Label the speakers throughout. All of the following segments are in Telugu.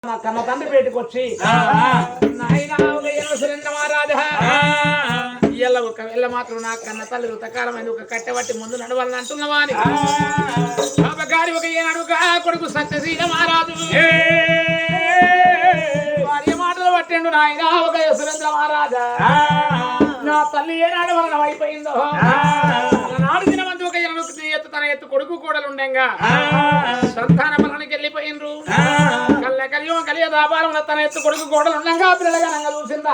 Speaker 1: మా కన్న తండ్రి బయటకు వచ్చి సురేంద్ర మహారాజా ఇయ్యాల ఒకవేళ మాత్రం నా కన్న తల్లి రుతకాలమైన ఒక కట్టెబట్టి ముందు నడవాలని అంటున్నావా అని గారి ఒక ఏనాడుగా కొడుకు సత్యశీల మహారాజు భార్య మాటలు పట్టిండు నాయన ఒక సురేంద్ర మహారాజా నా తల్లి ఏనాడు వలన అయిపోయిందో నాడు దినమంది ఒక ఎత్తు తన ఎత్తు కొడుకు కూడలు ఉండగా సంతాన బలానికి వెళ్ళిపోయినరు కలియ దాపారం తన ఎత్తు కొడుకు గోడలు ఉండగా పిల్లగా నంగ చూసిందా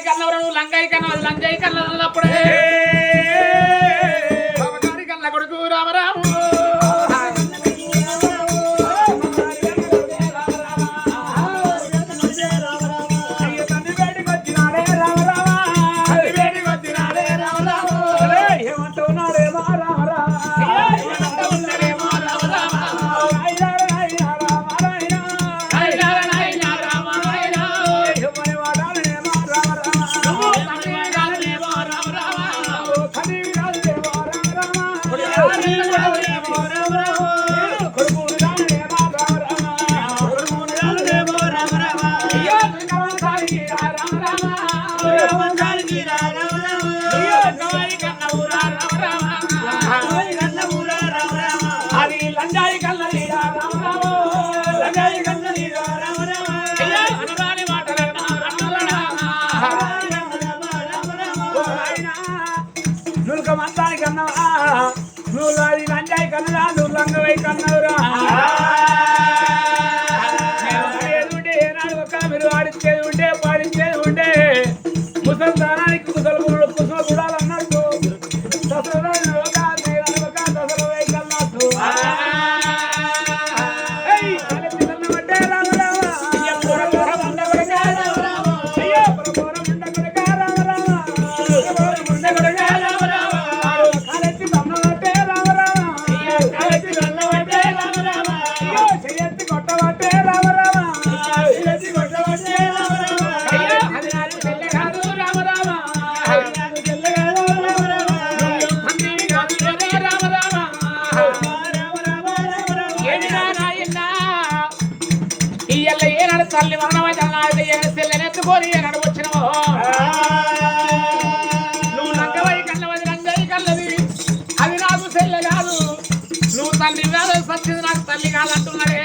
Speaker 1: కన్నవరం లంకాయి కన్న లంజాయి కన్న అన్నప్పుడే కన్న కొడుకు రామరాము నువ్వు లంజాయి కన్నరా నువ్వు లంగవై కన్నవురా ఏనాడు ఒక మీరు ఆడించేది ఉంటే పాడించేది ఉంటే ముసలి స్థానానికి కుసలు కూడాలన్నట్టు దసరా దసరవై కన్నట్టు తల్లి మరణమైతెల్లెనెత్తుకొని ఏనాడు వచ్చినవో నువ్వు లంగవై కన్నవది లంగై కన్నది అది నాకు సెల్లె కాదు నువ్వు తల్లి కాదు సచ్చింది నాకు తల్లి కాదంటున్నాడే